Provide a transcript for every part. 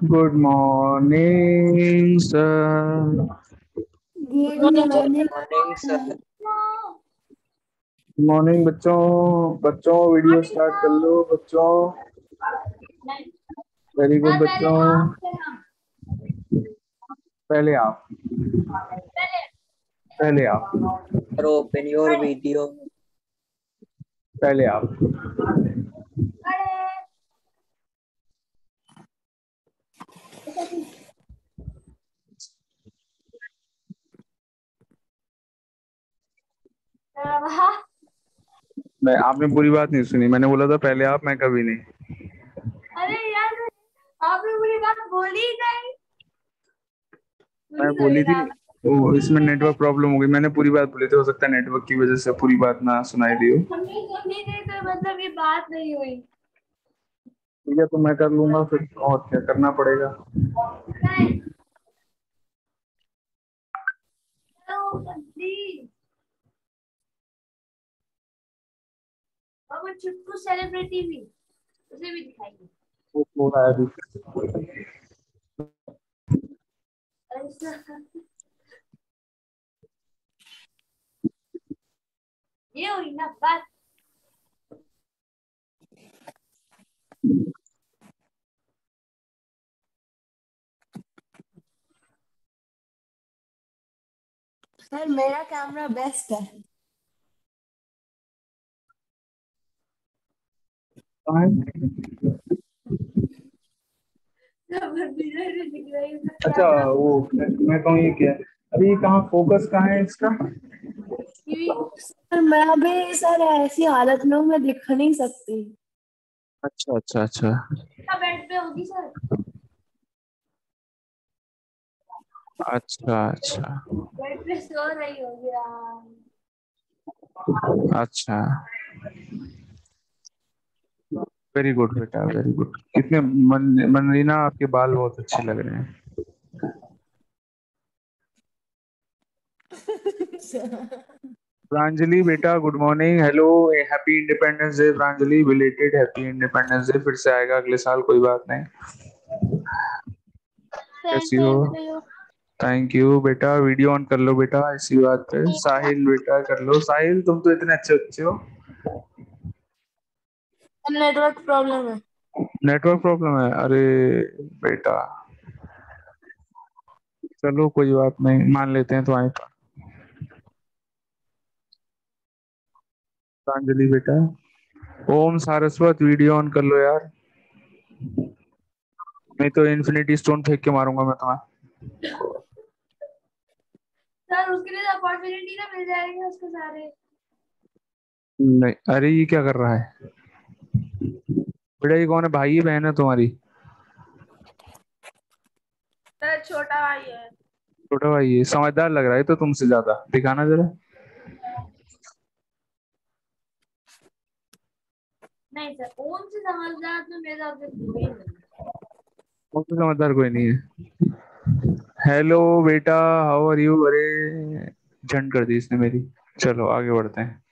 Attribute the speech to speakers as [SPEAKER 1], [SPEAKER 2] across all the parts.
[SPEAKER 1] Good morning sir.
[SPEAKER 2] Good
[SPEAKER 3] good
[SPEAKER 2] morning.
[SPEAKER 3] Morning sir.
[SPEAKER 1] Good morning बच्चों। बच्चों video start कर लो बच्चों। वेरी गुड बच्चों। पहले आप पहले आप
[SPEAKER 3] सर ओपन योर वीडियो।
[SPEAKER 1] पहले आप। मैं आपने पूरी बात नहीं सुनी। मैंने बोला था पहले आप, मैं कभी नहीं।
[SPEAKER 2] अरे यार, आपने पूरी बात बोली ही नहीं।
[SPEAKER 1] मैं बोली थी। वो इसमें नेटवर्क प्रॉब्लम हो गई। मैंने पूरी बात बोली थी, हो सकता है नेटवर्क की वजह से पूरी बात ना सुनाई दी हो।
[SPEAKER 2] हमने सुनी नहीं तो मतलब ये बात नहीं हुई।
[SPEAKER 1] ठीक है, तो मैं कर लूंगा फिर, और क्या करना पड़ेगा।
[SPEAKER 2] नहीं। प्लीज। और वो चुटकू सेलिब्रिटी भी, उसे भी दिखाइए।
[SPEAKER 1] वो हो रहा है अभी।
[SPEAKER 2] ऐसा ये हुई ना बात। सर मेरा कैमरा बेस्ट है।
[SPEAKER 1] अच्छा, वो मैं कहूँ ये क्या है? अभी ये कहाँ फोकस कहाँ है इसका?
[SPEAKER 2] सर मैं अभी सर ऐसी हालत में हूँ, मैं दिख नहीं सकती।
[SPEAKER 1] अच्छा अच्छा अच्छा।
[SPEAKER 2] बेड पे होगी सर।
[SPEAKER 1] अच्छा अच्छा।
[SPEAKER 2] बेड पे सो रही होगी यार।
[SPEAKER 1] अच्छा। वेरी गुड बेटा, वेरी गुड। कितने मनरीना, आपके बाल बहुत अच्छे लग रहे हैं। प्रांजलि बेटा, good morning, hello. Happy independence day Pranjali, belated happy independence day. फिर से आएगा अगले साल, कोई बात नहीं। कैसी हो? थैंक यू बेटा। वीडियो ऑन कर लो बेटा, इसी बात पे। साहिल बेटा कर लो। साहिल तुम तो इतने अच्छे बच्चे हो।
[SPEAKER 2] नेटवर्क प्रॉब्लम है।
[SPEAKER 1] नेटवर्क प्रॉब्लम है, अरे बेटा। चलो कोई बात नहीं, मान लेते हैं तुम्हारी बात। प्रांजलि बेटा। ओम सारस्वत, वीडियो ऑन कर लो यार। नहीं तो इन्फिनिटी स्टोन फेंक के मारूंगा मैं तुम्हें।
[SPEAKER 2] सर उसके लिए अपॉर्चुनिटी ना मिल जाएगी उसको सारे।
[SPEAKER 1] नहीं, अरे ये क्या कर रहा है बेटा? ये कौन है? भाई है बहन है तुम्हारी?
[SPEAKER 2] सर छोटा भाई है।
[SPEAKER 1] छोटा भाई है? समझदार लग रहा है तो तुमसे ज्यादा। दिखाना जरा।
[SPEAKER 2] नहीं सर, कौन से समझदार तो मेरे हिसाब से कोई नहीं।
[SPEAKER 1] मुझसे समझदार कोई नहीं है। हेलो बेटा, हाउ आर यू? अरे झंड कर दी इसने मेरी। चलो आगे बढ़ते हैं।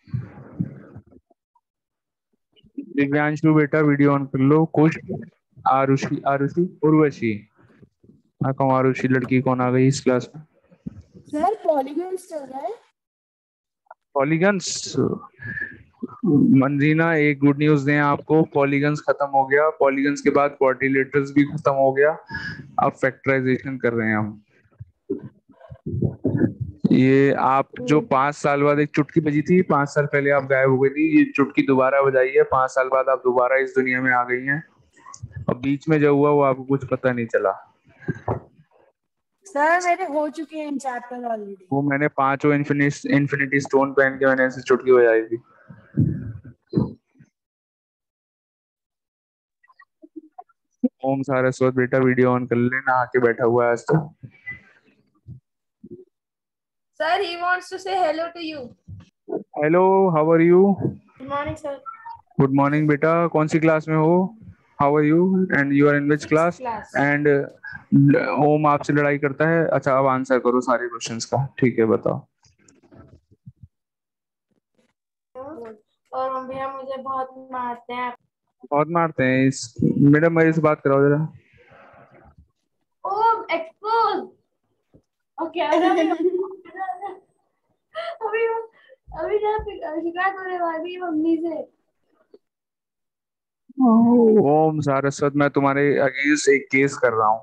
[SPEAKER 1] दिव्यांशु बेटा, वीडियो ऑन कर लो। कुश, आरुषि, आरुषि, उर्वशी। हाँ कौन आरुषि? लड़की कौन आ गई इस क्लास में?
[SPEAKER 2] सर पॉलीगन्स चल रहा है।
[SPEAKER 1] पॉलीगन्स। मंजीना, एक गुड न्यूज दें आपको, पॉलीगन्स खत्म हो गया। पॉलीगन्स के बाद क्वाड्रिलेटरल्स भी खत्म हो गया। अब फैक्टराइजेशन कर रहे हैं हम। ये आप जो 5 साल बाद एक चुटकी बजी थी, 5 साल पहले आप गायब हो गई थी, ये चुटकी दोबारा बजाई है। 5 साल बाद आप दोबारा इस दुनिया में आ गई हैं। और बीच में जो हुआ वो आपको कुछ पता नहीं चला।
[SPEAKER 2] सर मेरे हो चुके हैं चैप्टर ऑलरेडी।
[SPEAKER 1] वो मैंने पांचों इन्फिनिटी स्टोन पहन के मैंने ऐसे चुटकी बजाई थी। ओम सारस्वत बेटा, वीडियो ऑन कर ले, नहा के बैठा हुआ है आज तो।
[SPEAKER 2] Sir he wants to say hello to you.
[SPEAKER 1] Hello, how are you?
[SPEAKER 2] Good morning sir.
[SPEAKER 1] Good morning बेटा। कौन सी क्लास में हो? How are you and you are in which
[SPEAKER 2] sixth
[SPEAKER 1] class?
[SPEAKER 2] Class.
[SPEAKER 1] And Om आपसे लड़ाई करता है? अच्छा, अब आंसर करो सारे क्वेश्चंस का। ठीक है, बताओ।
[SPEAKER 2] और भैया मुझे बहुत मारते हैं।
[SPEAKER 1] बहुत मारते हैं इस? मैडम मेरे से बात कराओ जरा।
[SPEAKER 2] कैमरा में अभी अभी शिकायत होने वाली है मम्मी से।
[SPEAKER 1] ओम सारस्वत, मैं तुम्हारे अगेंस्ट एक केस कर रहा हूँ।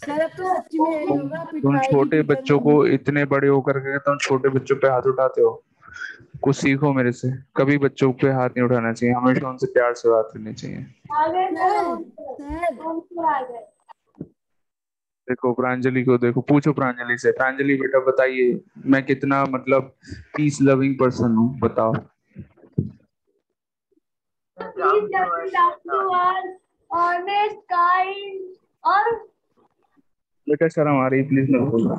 [SPEAKER 4] सर अब तो सच्ची में यही होगा,
[SPEAKER 1] तुम
[SPEAKER 4] पिटवाएगी
[SPEAKER 1] छोटे
[SPEAKER 4] टीचर
[SPEAKER 1] बच्चों को
[SPEAKER 4] मम्मी।
[SPEAKER 1] इतने बड़े होकर के तुम छोटे बच्चों पे हाथ उठाते हो। कुछ सीखो मेरे से, कभी बच्चों पे हाथ नहीं उठाना चाहिए, हमेशा उनसे प्यार से बात करनी चाहिए।
[SPEAKER 2] आ गए
[SPEAKER 4] सर
[SPEAKER 2] सर आ गए।
[SPEAKER 1] देखो प्रांजलि को देखो, पूछो प्रांजलि से, प्रांजलि बेटा बताइए मैं कितना मतलब पीस लविंग पर्सन हूँ, बताओ।
[SPEAKER 2] Please let me talk to us, honest, kind, और
[SPEAKER 1] बेटा शर्म आ रही, प्लीज मत बोलना।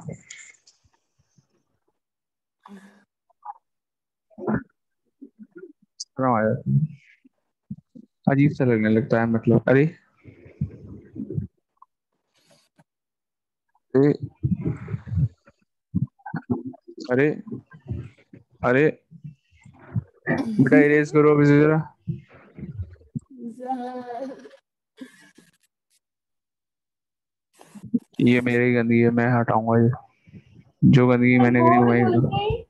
[SPEAKER 1] शर्म आ जाती है, अजीब सा लगने लगता है, मतलब अरे अरे अरे अरे बेटा इरेज करो अभी से जरा।
[SPEAKER 4] सर
[SPEAKER 1] ये मेरी गंदगी है, मैं हटाऊंगा ये, जो गंदगी मैंने करी
[SPEAKER 2] बोर्ड
[SPEAKER 1] वही हटाऊं।
[SPEAKER 2] खोलते ही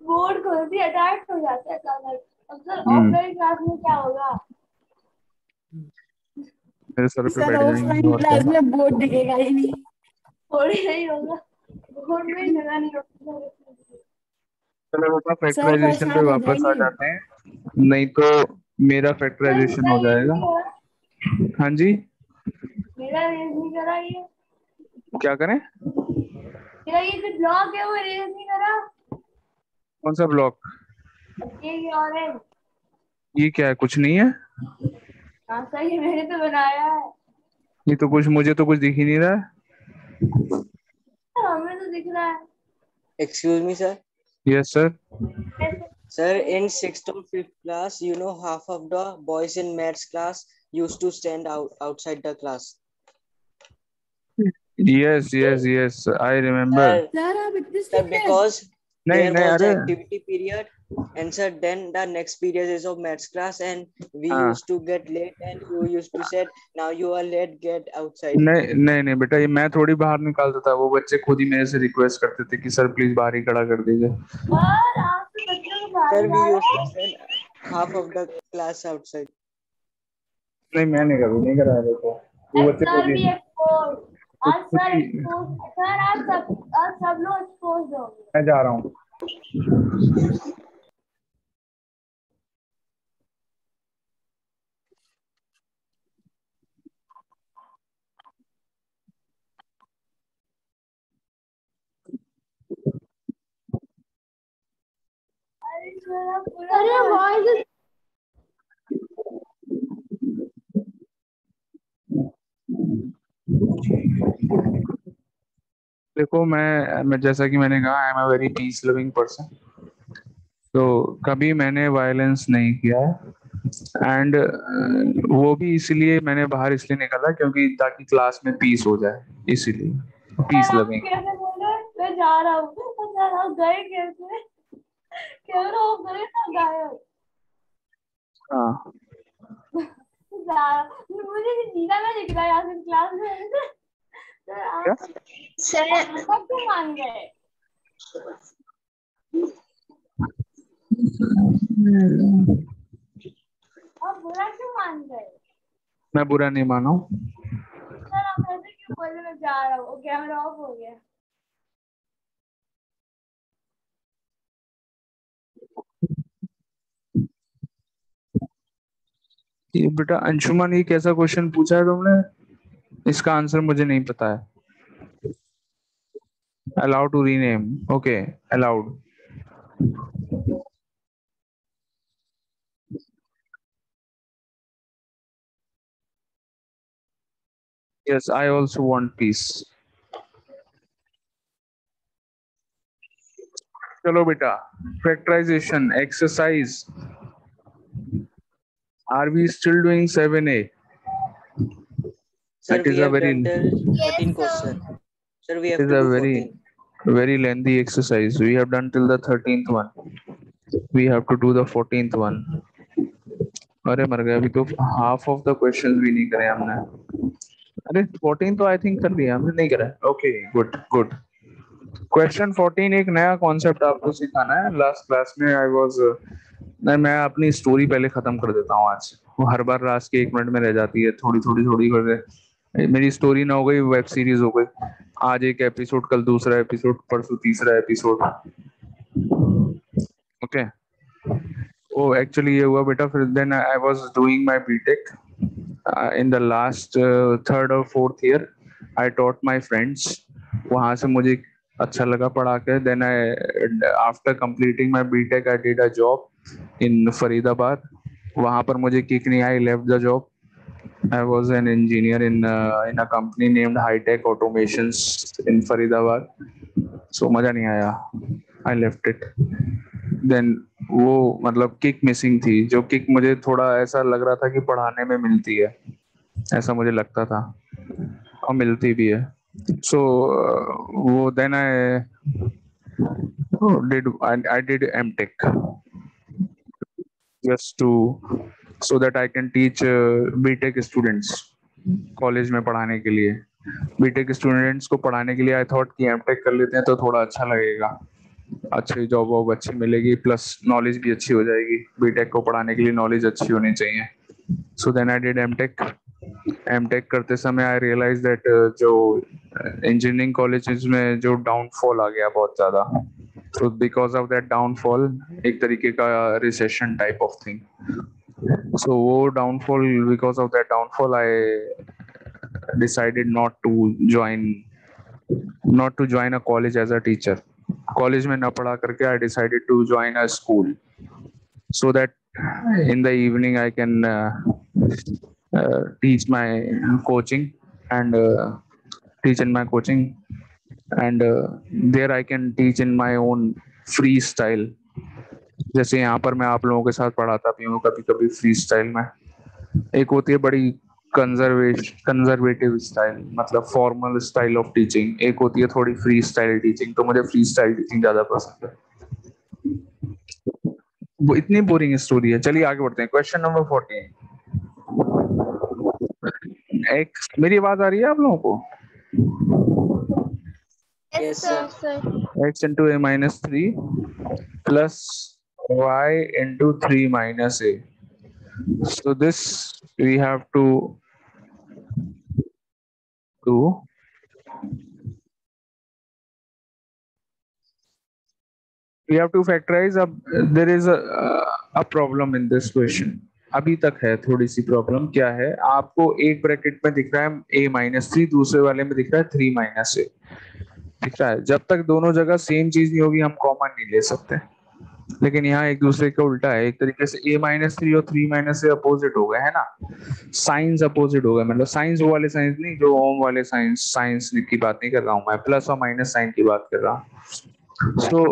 [SPEAKER 2] बोर्ड खोलते ही अटैक हो जाता है अचानक। अब सर
[SPEAKER 1] हम्म,
[SPEAKER 2] ऑफलाइन क्लास में क्या होगा?
[SPEAKER 1] मेरे सर पे
[SPEAKER 4] सर
[SPEAKER 1] बैठ जाएंगे
[SPEAKER 4] ऑफलाइन
[SPEAKER 1] और क्या।
[SPEAKER 4] क्लास में बोर्ड दिखेगा ही नहीं।
[SPEAKER 2] थोड़ी नहीं होगा, बोर्ड में ही जगह नहीं होगी।
[SPEAKER 1] चलो बेटा
[SPEAKER 4] सर
[SPEAKER 1] फैक्टराइजेशन पे
[SPEAKER 4] परेशान हो
[SPEAKER 1] वापस आ
[SPEAKER 4] जाएंगे।
[SPEAKER 1] जाते हैं, नहीं तो मेरा
[SPEAKER 2] सर
[SPEAKER 1] फैक्टराइजेशन
[SPEAKER 2] मेरा
[SPEAKER 1] हो
[SPEAKER 2] रेज
[SPEAKER 1] जाएगा।
[SPEAKER 2] नहीं करा,
[SPEAKER 1] हाँ जी,
[SPEAKER 2] मेरा रेज नहीं करा ये।
[SPEAKER 1] क्या करें?
[SPEAKER 2] मेरा ये जो ब्लॉग है वो रेज नहीं करा।
[SPEAKER 1] कौन सा ब्लॉक?
[SPEAKER 2] ये ऑरेंज।
[SPEAKER 1] ये क्या है, कुछ नहीं है।
[SPEAKER 2] हाँ सही, मैंने तो बनाया है।
[SPEAKER 1] ये तो कुछ, मुझे तो कुछ दिख ही नहीं रहा है।
[SPEAKER 2] हमें तो दिख रहा है।
[SPEAKER 3] Excuse me, sir.
[SPEAKER 1] Yes sir.
[SPEAKER 2] ऐसे
[SPEAKER 3] Sir, in sixth or fifth class, you know, half of the boys in maths class used to stand outside the class.
[SPEAKER 1] Yes yes yes, I remember.
[SPEAKER 3] Sir,
[SPEAKER 4] sir आप इतने
[SPEAKER 3] sir,
[SPEAKER 4] strict हैं।
[SPEAKER 3] because
[SPEAKER 1] नहीं
[SPEAKER 3] there
[SPEAKER 1] नहीं,
[SPEAKER 3] was the
[SPEAKER 1] अरे
[SPEAKER 3] activity period, and sir, then the next period is of maths class, and we
[SPEAKER 1] हाँ,
[SPEAKER 3] used to get late, and you used to say, now you are late, get outside.
[SPEAKER 1] नहीं नहीं नहीं बेटा, ये मैं थोड़ी बाहर निकालता था, वो बच्चे खुद ही मेरे से रिक्वेस्ट करते थे कि सर प्लीज बाहर ही खड़ा कर दीजिए।
[SPEAKER 2] और आप तो बच्चों को बाहर
[SPEAKER 3] Sir, we
[SPEAKER 2] निकाल
[SPEAKER 3] used
[SPEAKER 2] रहे
[SPEAKER 3] to
[SPEAKER 2] हैं।
[SPEAKER 3] send half of the class outside.
[SPEAKER 1] नहीं मैंने कभी नहीं कराया, देखो वो बच्चे खुद
[SPEAKER 2] सर
[SPEAKER 1] ही
[SPEAKER 2] भी एक्सपोज। आज
[SPEAKER 1] खुद
[SPEAKER 2] सर
[SPEAKER 1] ही।
[SPEAKER 2] एक्सपोज, सर आज सब लोग एक्सपोज होंगे।
[SPEAKER 1] मैं जा रहा हूँ।
[SPEAKER 2] अरे वॉइस
[SPEAKER 1] देखो मैं जैसा कि मैंने कहा, I am a very peace loving person, तो कभी मैंने वायलेंस नहीं किया है। एंड वो भी इसलिए मैंने बाहर इसलिए निकाला क्योंकि ताकि क्लास में पीस हो जाए, इसीलिए
[SPEAKER 2] सर
[SPEAKER 1] पीस
[SPEAKER 2] आप
[SPEAKER 1] लविंग।
[SPEAKER 2] कैसे बोले मैं जा रहा हूँ, सर आप गए कैसे? कैमरा ऑफ करे ना, गायब।
[SPEAKER 1] हाँ
[SPEAKER 2] मुझे नीला में दिख रहा है यहाँ से क्लास में। सर
[SPEAKER 1] क्या?
[SPEAKER 2] आप सब क्यों मान गए? आप बुरा क्यों मान गए?
[SPEAKER 1] मैं बुरा नहीं माना हूँ।
[SPEAKER 2] सर आप ऐसे क्यों बोले मैं जा रहा हूँ? कैमरा ऑफ हो गया।
[SPEAKER 1] ये बेटा अंशुमन, ये कैसा क्वेश्चन पूछा है तुमने, इसका आंसर मुझे नहीं पता है। Allowed to rename, okay allowed. Yes I also want peace. चलो बेटा, factorisation exercise, are we still doing 7A?
[SPEAKER 3] Sir,
[SPEAKER 1] It
[SPEAKER 3] we
[SPEAKER 1] is a
[SPEAKER 3] have
[SPEAKER 1] very,
[SPEAKER 3] done till 13
[SPEAKER 2] Yes,
[SPEAKER 3] question.
[SPEAKER 2] sir.
[SPEAKER 3] Sir, we
[SPEAKER 1] it
[SPEAKER 3] have
[SPEAKER 1] is
[SPEAKER 3] to
[SPEAKER 1] a
[SPEAKER 3] do
[SPEAKER 1] very
[SPEAKER 3] 14.
[SPEAKER 1] very lengthy exercise. We have done till the 13th one. We have to do the 14th one. अरे मर गया, अभी तो half of the questions भी नहीं करे हमने। अरे 14 तो आई थिंक कर दिया हमने, नहीं करा। Okay good good. क्वेश्चन 14 एक नया कॉन्सेप्ट आपको सिखाना है। लास्ट क्लास में आई वाज, नहीं मैं अपनी स्टोरी पहले खत्म कर देता हूँ आज। वो हर बार लास्ट के 1 मिनट में रह जाती है, थोड़ी थोड़ी थोड़ी करके। मेरी स्टोरी ना हो गई वेब सीरीज हो गई। आज एक एपिसोड, कल दूसरा एपिसोड, परसों तीसरा एपिसोड। ओके। वो एक्चुअली ये हुआ बेटा, फिर then I was doing my B Tech in the last third और fourth year. I taught my friends. वहां से मुझे अच्छा लगा पढ़ा के। Then I, after completing my B Tech, I did a job in Faridabad. वहां पर मुझे किक नहीं आई, left the job. I was an engineer in a company named High Tech Automations in Faridabad. So मजा नहीं आया, I left it. Then वो मतलब किक मिसिंग थी, जो किक मुझे थोड़ा ऐसा लग रहा था कि पढ़ाने में मिलती है, ऐसा मुझे लगता था, और मिलती भी है। So वो then I did MTech just to so that I can teach BTech students college में पढ़ाने के लिए। बीटेक स्टूडेंट्स को पढ़ाने के लिए आई थॉट कि एमटेक कर लेते हैं तो थोड़ा अच्छा लगेगा, अच्छी जॉब वॉब अच्छी मिलेगी, प्लस नॉलेज भी अच्छी हो जाएगी। बीटेक को पढ़ाने के लिए नॉलेज अच्छी होनी चाहिए। So then I did MTech. MTech करते समय आई रियलाइज दैट जो इंजीनियरिंग कॉलेजेस में जो डाउनफॉल आ गया बहुत ज्यादा, तो बिकॉज ऑफ दैट डाउनफॉल, एक तरीके का recession type of thing. So वो downfall, because of that downfall, I decided not to join a college as a teacher. College में ना पढ़ा करके I decided to join a school so that in the evening I can teach my coaching and teach in my coaching, and there I can teach in my own free style। जैसे यहाँ पर मैं आप लोगों के साथ पढ़ाता भी हूँ कभी कभी फ्री स्टाइल में। एक होती है बड़ी कंजर्वेटिव स्टाइल, मतलब फॉर्मल स्टाइल ऑफ टीचिंग। एक होती है थोड़ी फ्री स्टाइल टीचिंग, तो मुझे फ्री स्टाइल टीचिंग ज्यादा पसंद है। वो इतनी बोरिंग स्टोरी है। चलिए आगे बढ़ते हैं। Question number 14। एक, मेरी आवाज आ रही है आप लोगों को?
[SPEAKER 3] Yes, sir.
[SPEAKER 1] x into a minus 3 plus y into 3 minus a. So this we have to do. We have to factorize. अब there is a problem in this question. अभी तक है थोड़ी सी प्रॉब्लम। क्या है, आपको एक ब्रैकेट में दिख रहा है a माइनस 3, दूसरे वाले में दिख रहा है 3 माइनस a दिख रहा है। जब तक दोनों जगह सेम चीज नहीं होगी हम कॉमन नहीं ले सकते। लेकिन यहाँ एक दूसरे का उल्टा है, एक तरीके से a माइनस 3 और 3 माइनस a अपोजिट हो गए, है ना? साइंस अपोजिट हो गए, मतलब साइंस वो वाले साइंस नहीं जो ओम वाले साइंस, साइंस की बात नहीं कर रहा हूँ मैं, प्लस और माइनस साइन की बात कर रहा हूँ। सो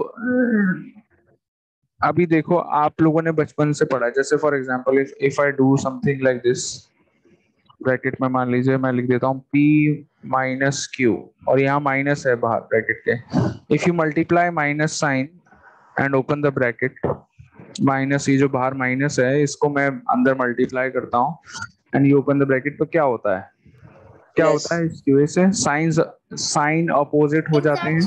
[SPEAKER 1] अभी देखो, आप लोगों ने बचपन से पढ़ा है, जैसे for example if I do something like this, bracket में मान लीजिए मैं लिख देता हूँ p माइनस क्यू, और यहाँ माइनस है बाहर ब्रैकेट के। If you multiply minus sign and open the bracket, minus, ये जो बाहर माइनस है इसको मैं अंदर मल्टीप्लाई करता हूँ and you open the bracket, तो क्या होता है? क्या
[SPEAKER 3] Yes.
[SPEAKER 1] होता है इसकी वजह से? साइन अपोजिट हो जाते हैं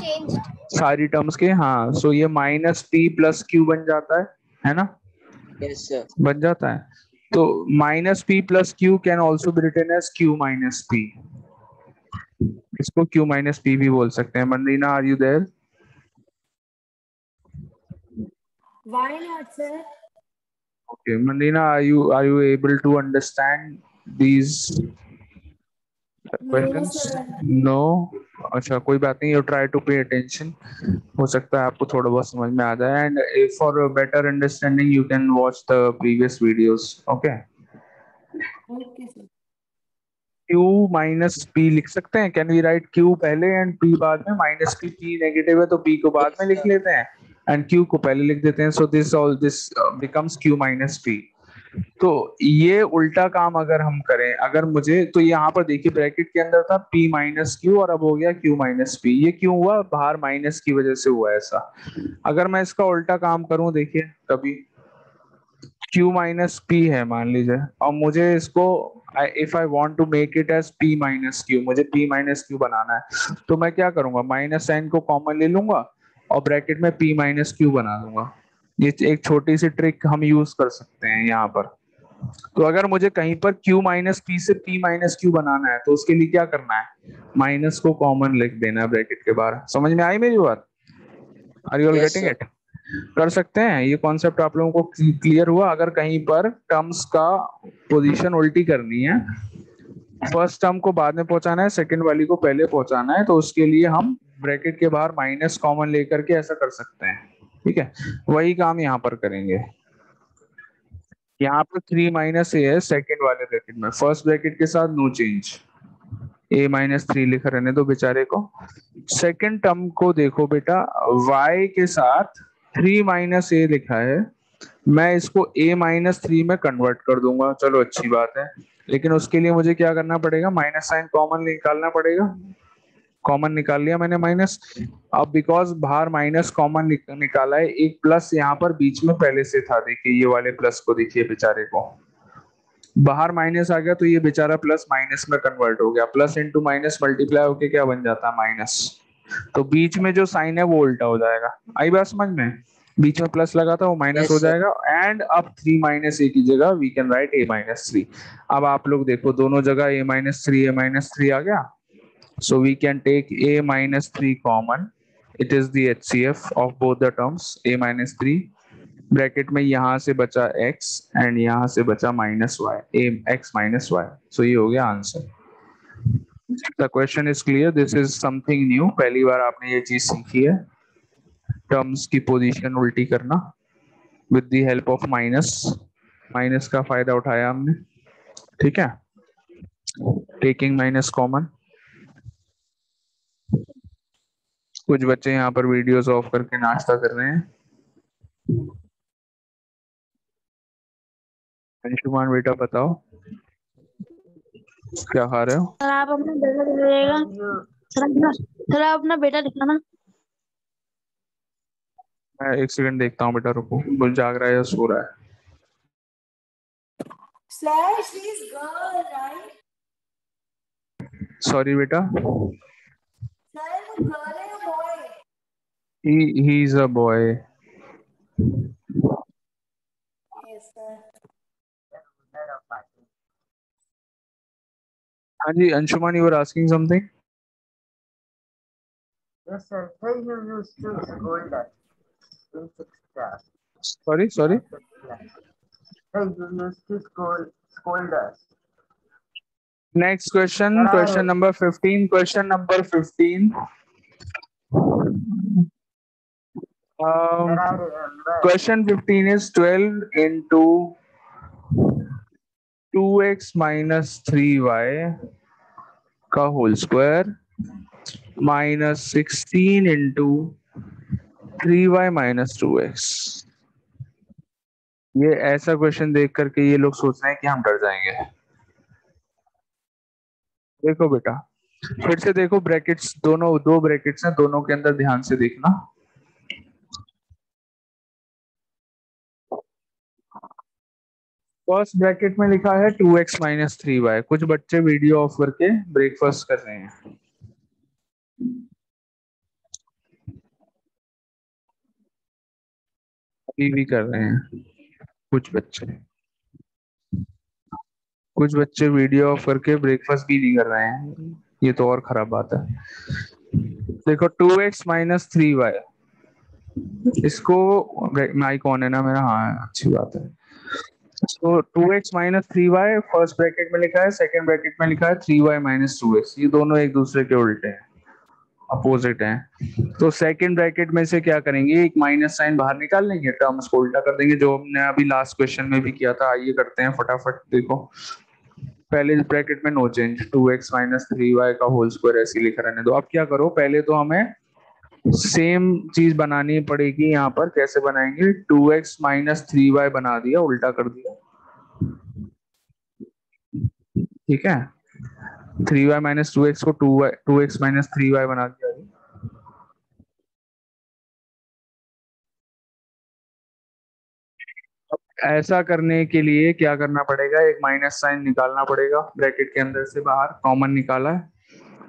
[SPEAKER 1] सारी टर्म्स के। हाँ, सो ये माइनस पी प्लस क्यू बन जाता है ना?
[SPEAKER 3] Yes, sir.
[SPEAKER 1] बन जाता है। तो minus P plus Q can also be written as Q minus P. इसको क्यू माइनस पी भी बोल सकते हैं। मंदीना, are you there?
[SPEAKER 4] Why not, sir?
[SPEAKER 1] Okay, Mandina, are you able to understand these questions?
[SPEAKER 4] sir.
[SPEAKER 1] No? अच्छा, कोई बात नहीं, you try to pay attention. हो सकता है आपको थोड़ा बहुत समझ में आ जाए, and for a better understanding you can watch the previous videos. Okay?
[SPEAKER 4] Okay, sir.
[SPEAKER 1] Q minus P लिख सकते हैं। कैन वी राइट Q पहले एंड P बाद में? माइनस P, P नेगेटिव है तो P को बाद में लिख लेते हैं एंड Q को पहले लिख देते हैं। So this all this becomes Q minus P। तो ये उल्टा काम अगर हम करें, अगर मुझे, तो यहाँ पर देखिए ब्रैकेट के अंदर था P माइनस Q और अब हो गया Q माइनस P। ये क्यों हुआ? बाहर माइनस की वजह से हुआ ऐसा। अगर मैं इसका उल्टा काम करूं, देखिए कभी q माइनस पी है मान लीजिए, और मुझे इसको if I want to make it as p minus q, मुझे p माइनस क्यू बनाना है, तो मैं क्या करूंगा, माइनस साइन को कॉमन ले लूंगा और ब्रैकेट में p माइनस क्यू बना दूंगा। ये एक छोटी सी ट्रिक हम यूज कर सकते हैं यहाँ पर। तो अगर मुझे कहीं पर q माइनस पी से p माइनस क्यू बनाना है तो उसके लिए क्या करना है, माइनस को कॉमन लिख देना है ब्रैकेट के बाहर। समझ में आई मेरी बात? Are you all
[SPEAKER 3] Yes,
[SPEAKER 1] getting
[SPEAKER 3] sir.
[SPEAKER 1] It? कर सकते हैं, ये कॉन्सेप्ट आप लोगों को क्लियर हुआ? अगर कहीं पर टर्म्स का पोजीशन उल्टी करनी है, फर्स्ट टर्म को बाद में पहुंचाना है, सेकंड वाली को पहले पहुंचाना है, तो उसके लिए हम ब्रैकेट के बाहर माइनस कॉमन लेकर के ऐसा कर सकते हैं। ठीक है, वही काम यहाँ पर करेंगे। यहाँ पर 3 माइनस ए है सेकेंड वाले ब्रैकेट में, फर्स्ट ब्रैकेट के साथ नो चेंज, ए माइनस 3 लिखा रहने दो बेचारे को। सेकेंड टर्म को देखो बेटा, y के साथ 3 माइनस ए लिखा है, मैं इसको a माइनस 3 में कन्वर्ट कर दूंगा, चलो अच्छी बात है। लेकिन उसके लिए मुझे क्या करना पड़ेगा, माइनस साइन कॉमन निकालना पड़ेगा। कॉमन निकाल लिया मैंने माइनस। अब बिकॉज बाहर माइनस कॉमन निकाला है, एक प्लस यहाँ पर बीच में पहले से था, देखिए ये वाले प्लस को देखिए बेचारे को, बाहर माइनस आ गया तो ये बेचारा प्लस माइनस में कन्वर्ट हो गया, प्लस इंटू माइनस मल्टीप्लाई होके क्या बन जाता है, माइनस। तो बीच में जो साइन है वो उल्टा हो जाएगा। आई बात समझ में? बीच में प्लस लगा था वो माइनस हो
[SPEAKER 3] Yes, sir.
[SPEAKER 1] जाएगा, एंड अब 3 माइनस ए की जगह we can write a minus 3। अब आप लोग देखो दोनों जगह a माइनस 3 आ गया, so we can take a minus 3 common, it is the HCF of both the terms, a minus 3, bracket में यहाँ से बचा x एंड यहाँ से बचा minus Y, a x minus Y, so ये हो गया answer. The question is clear, this is something new, पहली बार आपने ये चीज सीखी है, टर्म्स की पोजीशन उल्टी करना with the help of minus. Minus का फायदा उठाया हमने, ठीक है, टेकिंग माइनस कॉमन। कुछ बच्चे यहाँ पर वीडियोस ऑफ करके नाश्ता कर रहे हैं। अंशुमान बेटा बताओ क्या खा रहे हो?
[SPEAKER 2] सर आप अपना बेटा दिखाइएगा। सर आप अपना बेटा दिखाना।
[SPEAKER 1] मैं एक सेकंड देखता हूँ बेटा, रुको, वो जाग रहा है या सो रहा है?
[SPEAKER 4] Sir, she's girl, right?
[SPEAKER 1] Sorry बेटा,
[SPEAKER 4] Sir, वो girl है या boy?
[SPEAKER 1] He is a boy.
[SPEAKER 4] Yes, sir.
[SPEAKER 1] हाँ जी Anshuman, you are asking something?
[SPEAKER 5] Yes, sir. Hey, you used to scold us in sixth class.
[SPEAKER 1] Sorry sorry,
[SPEAKER 5] Hey, you used to scold us.
[SPEAKER 1] Next question, question number 15, question number 15।
[SPEAKER 5] Sir, I remember.
[SPEAKER 1] Question 15 is 12 into 2x minus 3y का whole square minus 16 into 3y minus 2x। ये ऐसा question देख करके ये लोग सोच रहे हैं कि हम डर जाएंगे। देखो बेटा, फिर से देखो, ब्रैकेट्स दोनों, दो ब्रैकेट्स हैं, दोनों के अंदर ध्यान से देखना। फर्स्ट ब्रैकेट में लिखा है 2x माइनस 3y। कुछ बच्चे वीडियो ऑफ करके ब्रेकफास्ट कर रहे हैं, अभी भी कर रहे हैं कुछ बच्चे। कुछ बच्चे वीडियो ऑफ करके ब्रेकफास्ट भी नहीं कर रहे हैं, ये तो और खराब बात है। देखो 2x माइनस 3y, इसको माइक ऑन है ना मेरा? हाँ अच्छी बात है। तो 2x minus 3y first bracket में लिखा है, सेकंड ब्रैकेट में लिखा है 3y माइनस 2x, ये दोनों एक दूसरे के उल्टे हैं, अपोजिट हैं। तो सेकंड ब्रैकेट में से क्या करेंगे, एक माइनस साइन बाहर निकाल लेंगे, टर्म्स को उल्टा कर देंगे, जो हमने अभी लास्ट क्वेश्चन में भी किया था। आइए करते हैं फटाफट। देखो पहले ब्रैकेट में no change, 2x minus 3y का होल स्क्वायर ऐसे लिखा रहने दो। अब क्या करो, पहले तो हमें सेम चीज बनानी पड़ेगी। यहाँ पर कैसे बनाएंगे, 2x माइनस 3y बना दिया, उल्टा कर दिया, ठीक है। 3y माइनस 2x को 2x माइनस 3y बना दिया। अब ऐसा करने के लिए क्या करना पड़ेगा, एक माइनस साइन निकालना पड़ेगा ब्रैकेट के अंदर से बाहर, कॉमन निकाला है,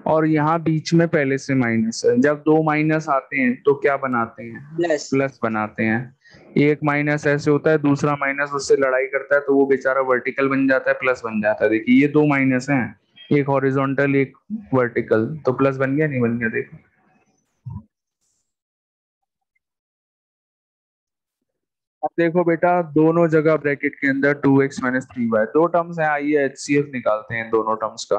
[SPEAKER 1] और यहाँ बीच में पहले से माइनस है। जब दो माइनस आते हैं तो क्या बनाते हैं,
[SPEAKER 3] प्लस।
[SPEAKER 1] प्लस बनाते हैं। एक माइनस ऐसे होता है, दूसरा माइनस उससे लड़ाई करता है तो वो बेचारा वर्टिकल बन जाता है, प्लस बन जाता है। देखिए ये दो माइनस हैं, एक हॉरिजॉन्टल एक वर्टिकल, तो प्लस बन गया नहीं बन गया, देखो। अब देखो बेटा, दोनों जगह ब्रैकेट के अंदर 2x माइनस 3y दो टर्म्स हैं, आइए एचसीएफ निकालते हैं दोनों टर्म्स का।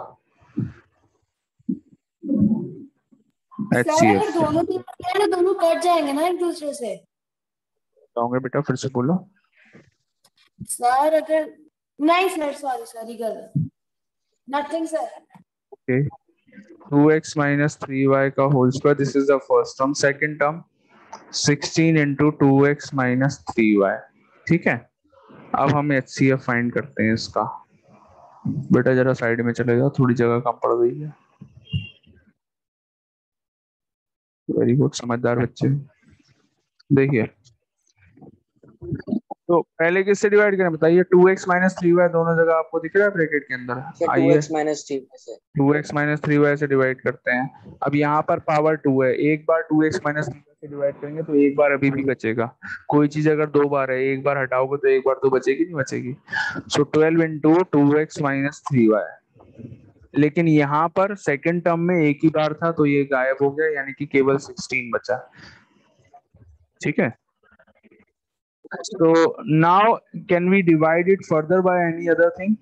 [SPEAKER 4] सर अगर
[SPEAKER 1] एचसीएफ
[SPEAKER 4] दोनों तीन हैं तो दोनों कट जाएंगे ना एक दूसरे से।
[SPEAKER 1] बताओगे बेटा, फिर से बोलो।
[SPEAKER 4] सर अगर नहीं सर, सॉरी सॉरी गलत, nothing sir.
[SPEAKER 1] Okay, 2x minus 3y का whole square, this is the first term. Second term 16 into 2x minus 3y। ठीक है, अब हम एचसीएफ फाइंड करते हैं इसका। बेटा जरा साइड में चले जाओ, थोड़ी जगह कम पड़ गई है। वेरी गुड, समझदार बच्चे। देखिए, तो पहले किससे डिवाइड करें बताइए, 2x माइनस 3y दोनों जगह आपको दिख रहा है ब्रैकेट के अंदर।
[SPEAKER 3] सर
[SPEAKER 1] आइए
[SPEAKER 3] 2x माइनस 3 से
[SPEAKER 1] 2x माइनस 3y से डिवाइड करते हैं। अब यहाँ पर पावर 2 है, एक बार 2x माइनस 3y से डिवाइड करेंगे तो एक बार अभी भी बचेगा। कोई चीज अगर दो बार है, एक बार हटाओगे तो एक बार तो बचेगी नहीं बचेगी। सो 12 इंटू 2x माइनस 3y। लेकिन यहाँ पर सेकंड टर्म में एक ही बार था तो ये गायब हो गया, यानी कि केवल 16 बचा। ठीक है, तो now can we divide it further by any other thing.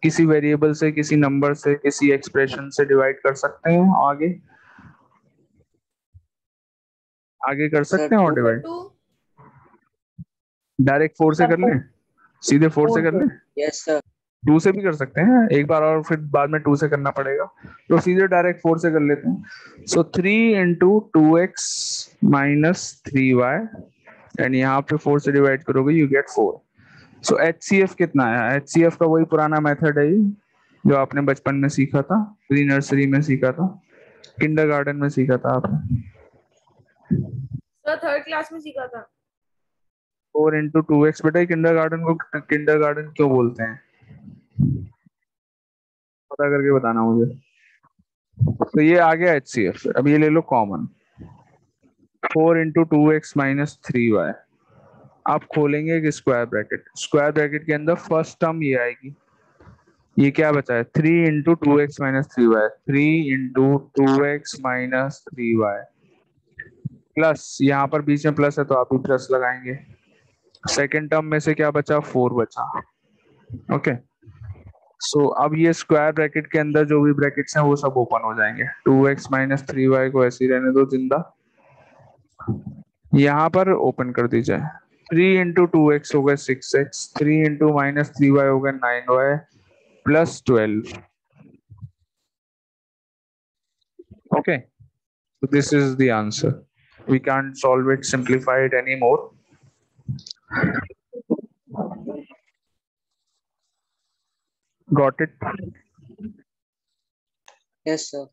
[SPEAKER 1] किसी वेरिएबल से, किसी नंबर से, किसी एक्सप्रेशन से डिवाइड कर सकते हैं आगे, आगे कर
[SPEAKER 3] सर
[SPEAKER 1] सकते हैं और
[SPEAKER 3] 2।
[SPEAKER 1] डिवाइड।
[SPEAKER 2] टू
[SPEAKER 1] डायरेक्ट 4 से कर लें, सीधे 4 से कर लें।
[SPEAKER 3] Yes sir.
[SPEAKER 1] 2 से भी कर सकते हैं एक बार, और फिर बाद में 2 से करना पड़ेगा, तो सीधे डायरेक्ट 4 से कर लेते हैं। सो 3 into 2x minus 3y, and यहाँ पे 4 से डिवाइड करोगे यू गेट 4। सो एचसीएफ कितना है, एचसीएफ का वही पुराना मेथड है ये, जो आपने बचपन में सीखा था, प्री नर्सरी में सीखा था, किंडरगार्टन में सीखा था आपने।
[SPEAKER 2] सर थर्ड क्लास में सीखा था।
[SPEAKER 1] 4 इंटू 2x। बेटा किंडरगार्टन को किंडरगार्टन क्यों बोलते हैं, पता करके बताना मुझे। तो ये आ गया एचसीएफ। अब ये ले लो common, 4 into 2x minus 3y। आप खोलेंगे एक स्क्वायर ब्रैकेट, स्क्वायर ब्रैकेट के अंदर फर्स्ट टर्म ये आएगी, ये क्या बचा है, 3 into 2x minus 3y, 3 into 2x minus 3y plus, यहाँ पर बीच में प्लस है तो आप भी प्लस लगाएंगे। सेकेंड टर्म में से क्या बचा, 4 बचा। ओके, सो अब ये स्क्वायर ब्रैकेट के अंदर जो भी ब्रैकेट्स हैं वो सब ओपन हो जाएंगे। 2x माइनस 3y को ऐसे ही रहने दो जिंदा, यहाँ पर ओपन कर दीजिए। 3 इंटू 2x हो गए 6x, 3 इंटू माइनस 3y हो गए 9y plus 12। Okay, so this is the answer. We can't solve it, simplify it anymore. Got it?
[SPEAKER 3] Yes sir.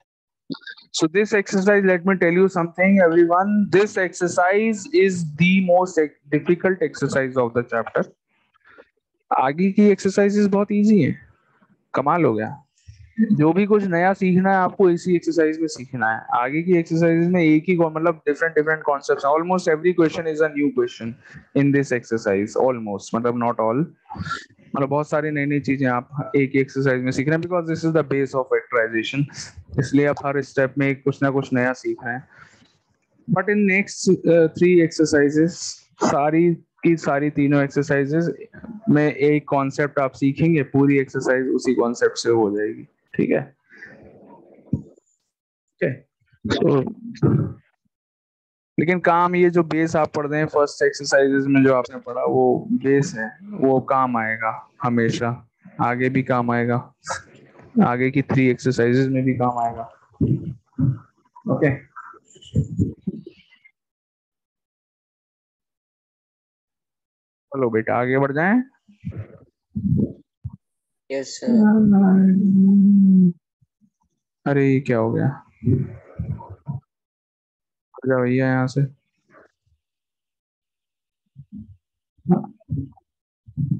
[SPEAKER 1] So this exercise, let me tell you something, everyone. This exercise is the most difficult exercise of the chapter. आगे की exercises बहुत easy है, कमाल हो गया। जो भी कुछ नया सीखना है आपको इसी एक्सरसाइज में सीखना है। आगे की एक्सरसाइज में एक ही मतलब different different concepts, almost every question is a new question in this exercise, almost, मतलब नॉट ऑल, मतलब बहुत सारी नई नई चीजें आप एक ही एक्सरसाइज में सीख रहे हैं, because this is the base of factorisation. इसलिए आप हर स्टेप में कुछ ना कुछ नया सीख रहे हैं। बट इन नेक्स्ट 3 एक्सरसाइजेस, सारी की सारी तीनों एक्सरसाइजेस में एक कॉन्सेप्ट आप सीखेंगे, पूरी एक्सरसाइज उसी कॉन्सेप्ट से हो जाएगी। ठीक है, तो लेकिन काम, ये जो बेस आप पढ़ रहे हैं फर्स्ट एक्सरसाइजेज में जो आपने पढ़ा, वो बेस है, वो काम आएगा हमेशा, आगे भी काम आएगा, आगे की 3 एक्सरसाइजेज में भी काम आएगा। ओके, चलो बेटा आगे बढ़ जाएं।
[SPEAKER 3] Yes sir.
[SPEAKER 1] अरे ये क्या हो गया, जा भैया यहाँ से।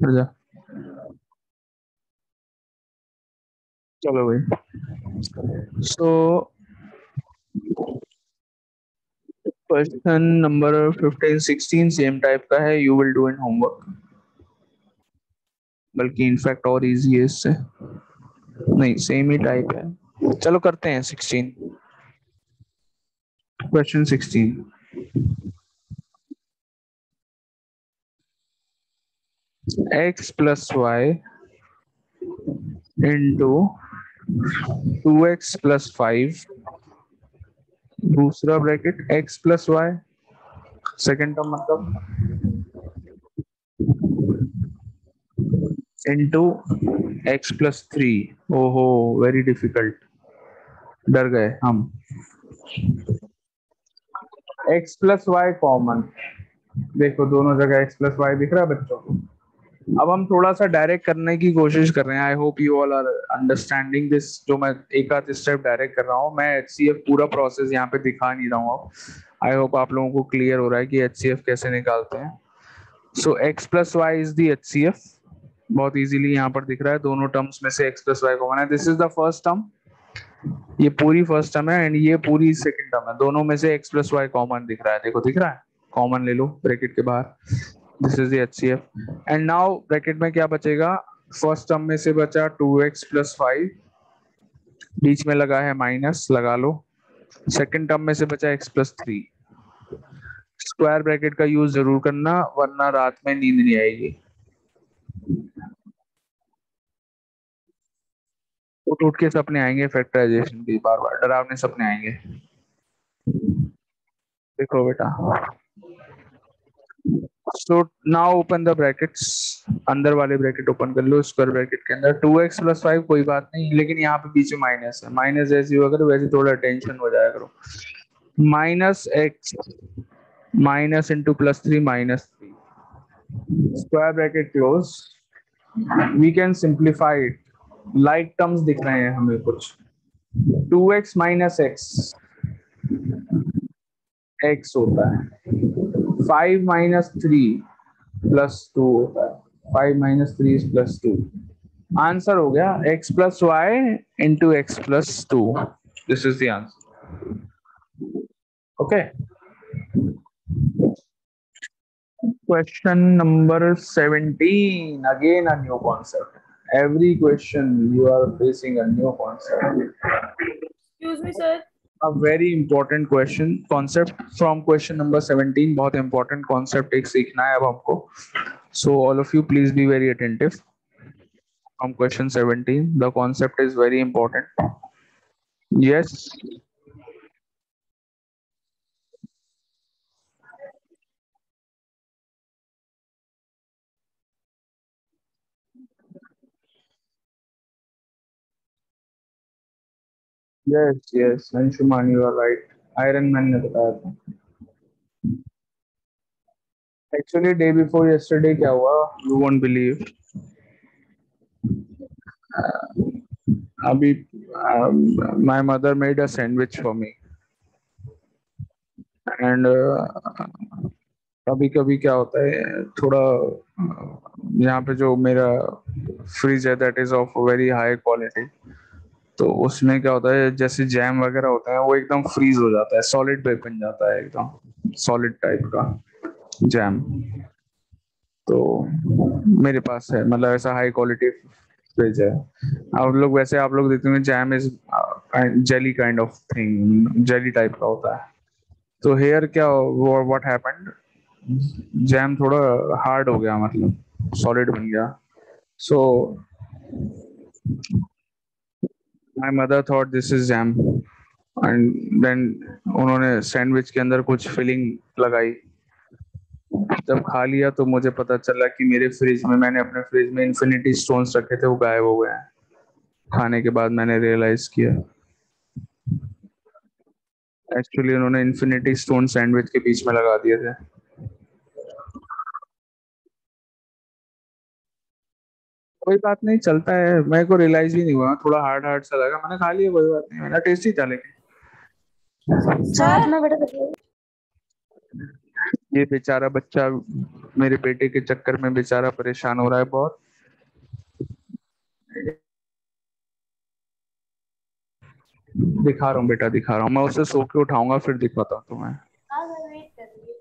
[SPEAKER 1] हट जा। चलो भाई, so question number 15-16 same type का है, you will do in homework, बल्कि इनफैक्ट और इजी है इससे, नहीं सेम ही टाइप है। चलो करते हैं 16, question 16। x plus y into 2x plus 5, दूसरा bracket x plus y, second term मतलब into x plus 3। ओहो वेरी डिफिकल्ट, डर गए हम। x plus y कॉमन, देखो दोनों जगह x plus y दिख रहा है बच्चों को। अब हम थोड़ा सा डायरेक्ट करने की कोशिश कर रहे हैं। I hope you all are understanding this. जो मैं एक आध स्टेप डायरेक्ट कर रहा हूँ, मैं HCF पूरा प्रोसेस यहाँ पे दिखा नहीं रहा हूँ। अब आई होप आप लोगों को क्लियर हो रहा है कि HCF कैसे निकालते हैं। So x plus y is the HCF, बहुत इजीली यहाँ पर दिख रहा है। दोनों टर्म्स में से x प्लस वाई कॉमन है। This is the first term, ये पूरी फर्स्ट टर्म है, एंड ये पूरी सेकंड टर्म है। दोनों में से x प्लस वाई कॉमन दिख रहा है, देखो दिख रहा है, कॉमन ले लो ब्रैकेट के बाहर। This is the HCF। And now bracket में क्या बचेगा, फर्स्ट टर्म में से बचा 2x प्लस 5, बीच में लगा है माइनस, लगा लो। सेकंड टर्म में से बचा x प्लस 3। स्क्वायर ब्रैकेट का यूज जरूर करना, वरना रात में नींद नहीं आएगी। उठ उठ के सपने आएंगे फैक्टराइजेशन के, बार बार डरावने सपने आएंगे। देखो बेटा, so now open the brackets, अंदर वाले ब्रैकेट ओपन कर लो। स्क्वायर ब्रैकेट के अंदर 2x प्लस 5 कोई बात नहीं, लेकिन यहाँ पे बीच में माइनस है। माइनस जैसी होगा तो वैसे थोड़ा टेंशन हो जाया करो। Minus x minus into plus 3 -3, square bracket close. We can simplify it, like terms दिख रहे हैं हमें कुछ। 2x माइनस एक्स x होता है, 5 माइनस 3 प्लस 2 होता है। 5 माइनस 3 प्लस 2, आंसर हो गया x plus y into x plus 2। This is the answer. Okay, question number 17, again a new concept. Every question you are facing a new concept.
[SPEAKER 4] Excuse me, sir.
[SPEAKER 1] A very important question concept from question number 17। बहुत important concept एक सीखना है अब हमको। So all of you please be very attentive from question 17। The concept is very important। Yes, yes Anshuman, you are right। Iron man ने बताया था। Actually day before yesterday क्या हुआ, you won't believe। अभी my mother made a sandwich for me and कभी कभी क्या होता है, थोड़ा यहाँ पे जो मेरा फ्रिज है that is of very high quality, तो उसमें क्या होता है, जैसे जैम वगैरह होता है वो एकदम फ्रीज हो जाता है, सॉलिड पे बन जाता है, एकदम सॉलिड टाइप का जैम। तो मेरे पास है, मतलब ऐसा हाई क्वालिटी फ्रिज है। आप लोग देखते होंगे jam is jelly kind of thing, jelly type का होता है। तो हेयर क्या, व्हाट हैपेंड, जैम थोड़ा हार्ड हो गया, मतलब सॉलिड बन गया। So my mother thought this is jam, and then उन्होंने सैंडविच के अंदर कुछ फिलिंग लगाई। जब खा लिया तो मुझे पता चला कि मैंने अपने फ्रिज में इन्फिनिटी स्टोन्स रखे थे, वो गायब हो गए हैं। खाने के बाद मैंने रियलाइज किया, एक्चुअली उन्होंने इन्फिनिटी स्टोन सैंडविच के बीच में लगा दिए थे। कोई बात नहीं, चलता है। मेरे को रियलाइज भी नहीं हुआ, थोड़ा हार्ड हार्ड सा लगा, मैंने खा लिया, कोई बात नहीं, मैंने टेस्टी था। लेकिन
[SPEAKER 4] सर अपना बेटा बताइए।
[SPEAKER 1] ये बेचारा बच्चा मेरे बेटे के चक्कर में बेचारा परेशान हो रहा है बहुत। दिखा रहा हूँ बेटा, दिखा रहा हूँ, मैं उसे सो के उठाऊंगा फिर दिखाता हूँ तुम्हें।
[SPEAKER 2] हाँ मैं वेट कर रही हूँ।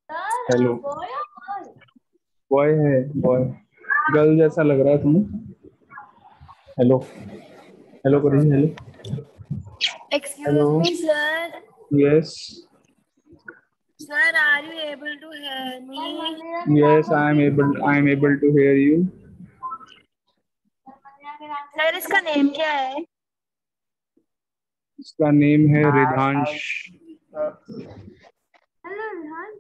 [SPEAKER 2] Sir
[SPEAKER 1] hello.
[SPEAKER 2] बॉय या गर्ल?
[SPEAKER 1] बॉय है, बॉय। गर्ल जैसा लग रहा है तुम्हें। हेलो, हेलो करिए, hello.
[SPEAKER 4] Excuse
[SPEAKER 1] hello.
[SPEAKER 4] me, sir.
[SPEAKER 1] Yes.
[SPEAKER 4] Sir, are you able to hear me?
[SPEAKER 2] Mandira के नाम
[SPEAKER 1] yes, I am able to hear you.
[SPEAKER 2] Mandira के नाम
[SPEAKER 4] Sir, इसका नेम क्या है?
[SPEAKER 1] इसका नेम है रिधांश।
[SPEAKER 2] Hello Rihan.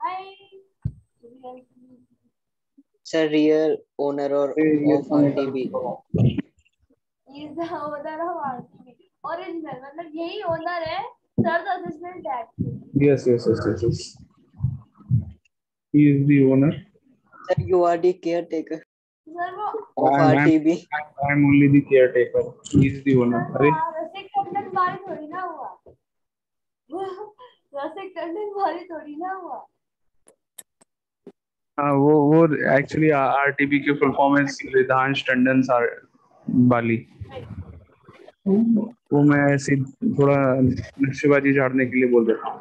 [SPEAKER 2] Hi.
[SPEAKER 3] Sir, real owner or of RTB.
[SPEAKER 2] He's the owner of RTB. Original मतलब यही ओनर है। Sir the assistant actually.
[SPEAKER 1] Yes yes yes yes yes, he is the owner.
[SPEAKER 3] Sir, you are the caretaker
[SPEAKER 2] sir वो
[SPEAKER 3] of
[SPEAKER 1] I
[SPEAKER 3] RTB.
[SPEAKER 1] Am only the care taker, he is the owner.
[SPEAKER 2] Sir
[SPEAKER 1] अरे
[SPEAKER 2] रसिक टंडन भारी थोड़ी ना हुआ। रसिक टंडन भारी थोड़ी ना हुआ।
[SPEAKER 1] हाँ, वो एक्चुअली आरटीबी के परफॉर्मेंस रिधांश टंडन सर वाली। वो मैं ऐसे थोड़ा नक्शेबाजी झाड़ने के लिए बोल देता हूँ।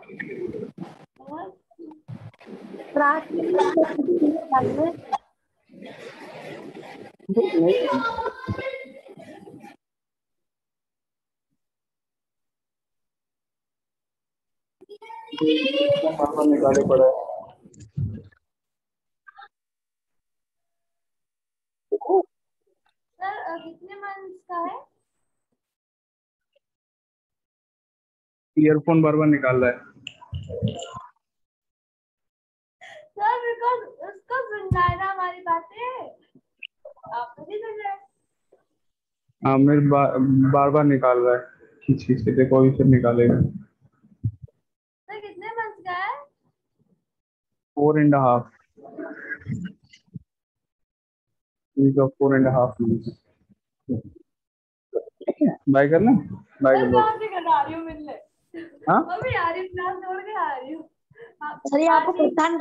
[SPEAKER 1] निकाले पड़ा है।
[SPEAKER 2] सर कितने मंथ्स का है?
[SPEAKER 1] ईयरफोन बार बार निकाल रहा है।
[SPEAKER 2] सर बिकॉज उसको सुनना है ना हमारी बातें। आप तो नहीं सुन रहे।
[SPEAKER 1] हाँ, मेरे बार बार निकाल रहा है। खींच खींच के देखो, अभी फिर निकालेगा।
[SPEAKER 2] सर कितने मंथ्स का है?
[SPEAKER 1] 4.5 वीक ऑफ 4.5 मंथ्स। बाय करना, बाय कर
[SPEAKER 2] सर
[SPEAKER 1] लो।
[SPEAKER 2] कहाँ से करा रही हूँ मिलने?
[SPEAKER 1] हाँ,
[SPEAKER 2] अभी आ रही हूँ, क्लास छोड़ के आ रही हूँ।
[SPEAKER 4] सर ये आपको परेशान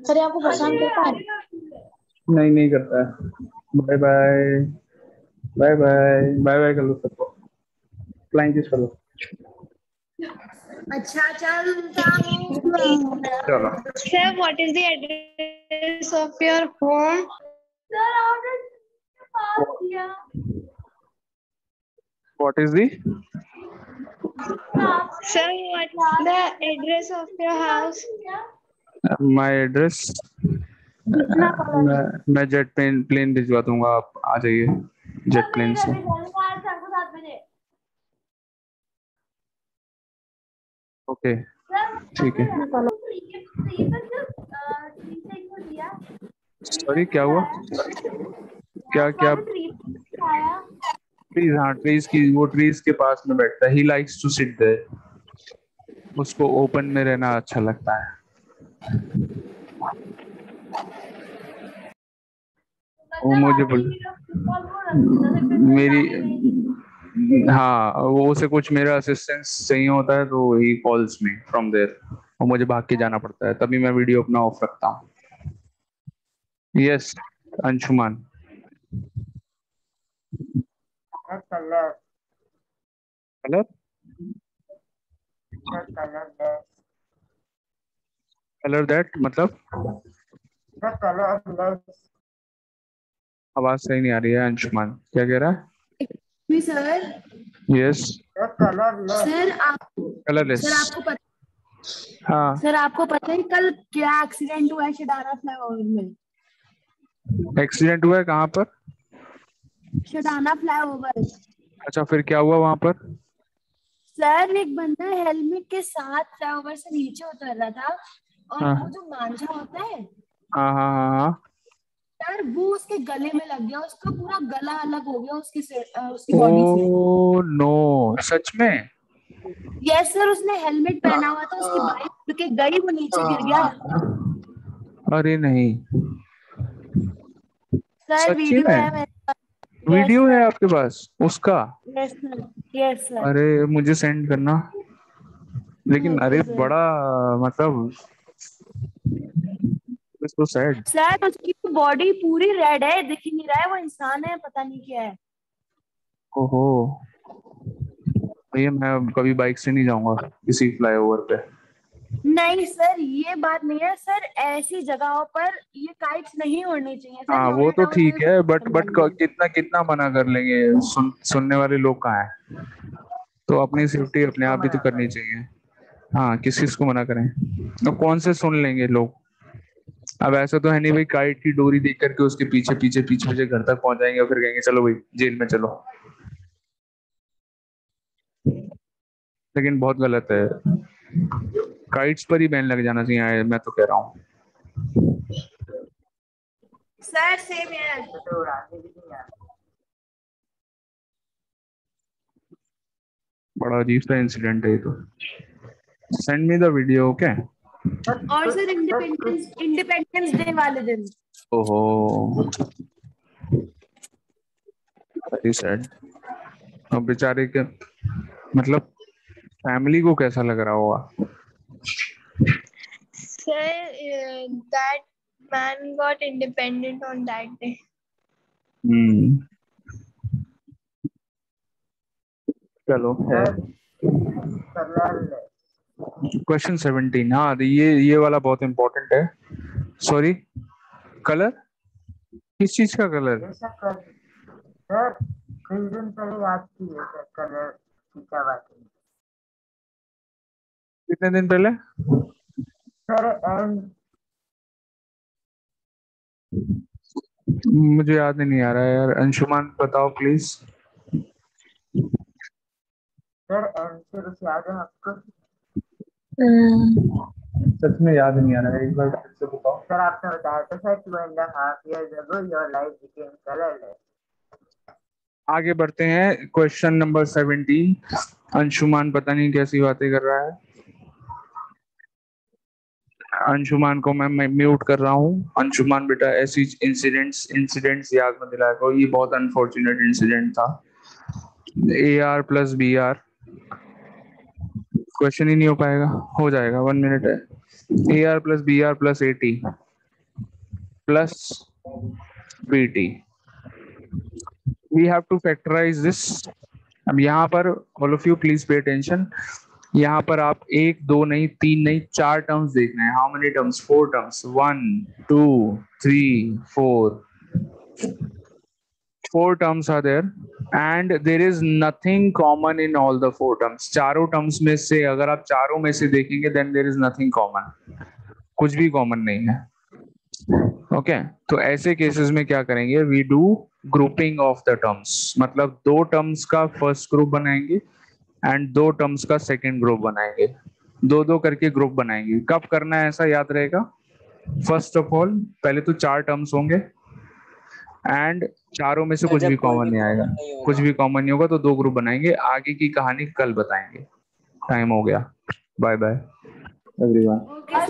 [SPEAKER 4] सर ये आपको परेशान करता
[SPEAKER 2] आ
[SPEAKER 4] है?
[SPEAKER 2] रही हूँ मिलने।
[SPEAKER 1] नहीं नहीं करता है। Bye bye, bye bye, bye bye कर लो सबको। फ्लाइंग किस कर लो।
[SPEAKER 4] अच्छा चलता हूँ।
[SPEAKER 1] चलो।
[SPEAKER 4] Sir, what is the address of your home?
[SPEAKER 2] Sir आपने पास किया।
[SPEAKER 1] What is the?
[SPEAKER 4] Sir, what's the address of your house?
[SPEAKER 1] My address. मैं जेट प्लेन भिजवा दूंगा, आप आ जाइए जेट प्लेन से।
[SPEAKER 2] सात बजे।
[SPEAKER 1] ओके, ठीक है। सॉरी, क्या हुआ? क्या क्या? ट्रीज, हाँ ट्रीज की, वो ट्रीज के पास में बैठता है। He likes to sit there. उसको ओपन में रहना अच्छा लगता है। वो मुझे मेरी, हाँ वो उसे कुछ मेरा असिस्टेंस चाहिए होता है तो he calls me from there, और मुझे भाग के जाना पड़ता है, तभी मैं वीडियो अपना ऑफ रखता हूँ। Yes Anshuman.
[SPEAKER 5] What color?
[SPEAKER 1] Colour?
[SPEAKER 5] What color? The
[SPEAKER 1] colour that मतलब?
[SPEAKER 5] color. The
[SPEAKER 1] आवाज सही नहीं आ रही है अंशुमान, क्या कह रहा है?
[SPEAKER 4] Sir
[SPEAKER 1] yes.
[SPEAKER 5] color.
[SPEAKER 4] सर आप
[SPEAKER 1] कलरलेस।
[SPEAKER 4] सर आपको पता
[SPEAKER 1] हाँ,
[SPEAKER 4] सर आपको पता है कल क्या एक्सीडेंट हुआ है शिडारा फ्लाईओवर में?
[SPEAKER 1] एक्सीडेंट हुआ है कहाँ पर?
[SPEAKER 4] शडाना फ्लाईओवर।
[SPEAKER 1] अच्छा, फिर क्या हुआ वहां पर?
[SPEAKER 4] सर एक बंदा हेलमेट के साथ फ्लाईओवर से नीचे उतर रहा था और
[SPEAKER 1] हाँ
[SPEAKER 4] वो जो मांझा होता है
[SPEAKER 1] हाँ हाँ हाँ हाँ।
[SPEAKER 4] सर, वो उसके गले में लग गया, उसका पूरा गला अलग हो गया उसकी बॉडी से।
[SPEAKER 1] ओ नो, सच में?
[SPEAKER 4] यस सर, उसने हेलमेट पहना हुआ था, उसकी बाइक उड़ के गई, वो नीचे गिर गया।
[SPEAKER 1] अरे नहीं,
[SPEAKER 4] सर
[SPEAKER 1] सच्ची
[SPEAKER 4] वीडियो है
[SPEAKER 1] में?
[SPEAKER 4] मेरे पास। यस
[SPEAKER 1] वीडियो है
[SPEAKER 4] सर।
[SPEAKER 1] आपके पास उसका?
[SPEAKER 4] Yes sir. Yes sir.
[SPEAKER 1] अरे मुझे सेंड करना। लेकिन
[SPEAKER 4] ओके
[SPEAKER 1] अरे
[SPEAKER 4] सर।
[SPEAKER 1] बड़ा, मतलब सो सैड।
[SPEAKER 4] सर उसकी बॉडी पूरी रेड है, दिख ही नहीं रहा है वो इंसान है, पता नहीं क्या है।
[SPEAKER 1] ओहो, भैया मैं अब कभी बाइक से नहीं जाऊंगा किसी फ्लाईओवर पे।
[SPEAKER 4] नहीं सर, ये बात नहीं है सर, ऐसी जगहों पर ये काइट्स नहीं उड़नी चाहिए सर,
[SPEAKER 1] हाँ
[SPEAKER 4] ये
[SPEAKER 1] वो
[SPEAKER 4] उल्टा
[SPEAKER 1] तो
[SPEAKER 4] उड़
[SPEAKER 1] ठीक
[SPEAKER 4] के
[SPEAKER 1] है, बट
[SPEAKER 4] मारेंगे।
[SPEAKER 1] कितना कितना मना कर लेंगे, सुनने वाले लोग कहाँ हैं? तो अपनी सेफ्टी अपने
[SPEAKER 5] किसको
[SPEAKER 1] आप भी तो
[SPEAKER 5] मना
[SPEAKER 1] करनी
[SPEAKER 5] करें?
[SPEAKER 1] चाहिए। हाँ, किस किस को मना करें? अब कौन से सुन लेंगे लोग? अब ऐसा तो है नहीं भाई, काइट की डोरी देख करके उसके पीछे पीछे पीछे पीछे घर तक पहुंच जाएंगे और फिर कहेंगे चलो भाई जेल में चलो। लेकिन बहुत गलत है, काइट्स पर ही बैन लग जाना चाहिए, मैं तो कह रहा हूँ।
[SPEAKER 4] सर सेम है।
[SPEAKER 5] तो उड़ाने भी नहीं आते।
[SPEAKER 1] बड़ा अजीब सा इंसिडेंट है ये तो। Send me the video, okay?
[SPEAKER 4] और सर इंडिपेंडेंस डे वाले दिन
[SPEAKER 1] ओहो, वेरी सैड। अब बेचारे के, मतलब फैमिली को कैसा लग रहा होगा?
[SPEAKER 2] Sir, that man got independent on that day.
[SPEAKER 1] हम्म, चलो है।
[SPEAKER 5] सर कलर
[SPEAKER 1] क्वेश्चन 17, हाँ ये वाला बहुत इंपॉर्टेंट है। Sorry, colour? किस चीज का कलर?
[SPEAKER 5] ऐसा कर सर, कुछ दिन पहले याद की है सर, कलर की क्या बात है
[SPEAKER 1] कितने दिन पहले?
[SPEAKER 5] सर? एंड
[SPEAKER 1] मुझे याद नहीं आ रहा है यार, अंशुमान बताओ प्लीज।
[SPEAKER 5] सर एंड से कुछ याद है आपको?
[SPEAKER 1] सच में याद नहीं आ रहा है, एक बार फिर से बताओ।
[SPEAKER 5] सर आपने बताया था sir 2.5 years ago your life became colorless.
[SPEAKER 1] आगे बढ़ते हैं, क्वेश्चन नंबर 17। अंशुमान पता नहीं कैसी बातें कर रहा है। अंशुमान को मैं म्यूट कर रहा हूँ। अंशुमान बेटा ऐसी इंसिडेंट्स याद मत दिलाया करो, ये बहुत अनफॉर्चुनेट इंसिडेंट था। AR प्लस BR, क्वेश्चन ही नहीं हो पाएगा, हो जाएगा, 1 मिनट है। AR plus BR plus AT plus BT, we have to factorise this. अब यहाँ पर all of you please pay attention. यहाँ पर आप एक दो नहीं, तीन नहीं, 4 टर्म्स देखना है। How many terms? 4 terms. 1 2 3 4, 4 terms are there and there is nothing common in all the 4 terms। चारों टर्म्स में से अगर आप चारों में से देखेंगे then there is nothing common, कुछ भी कॉमन नहीं है। ओके तो ऐसे केसेस में क्या करेंगे? We do grouping of the terms, मतलब 2 टर्म्स का फर्स्ट ग्रुप बनाएंगे एंड 2 टर्म्स का सेकंड ग्रुप बनाएंगे, 2 करके ग्रुप बनाएंगे। कब करना है ऐसा याद रहेगा? फर्स्ट ऑफ ऑल पहले तो 4 टर्म्स होंगे एंड चारों में से
[SPEAKER 3] सर
[SPEAKER 1] कुछ भी
[SPEAKER 3] जब कोई
[SPEAKER 1] कॉमन
[SPEAKER 3] भी
[SPEAKER 1] नहीं आएगा,
[SPEAKER 3] कॉमन नहीं
[SPEAKER 1] कुछ
[SPEAKER 3] होगा।
[SPEAKER 1] भी कॉमन नहीं होगा तो 2 ग्रुप बनाएंगे। आगे की कहानी कल बताएंगे। टाइम हो गया, बाय बाय एवरीवन।
[SPEAKER 4] ओके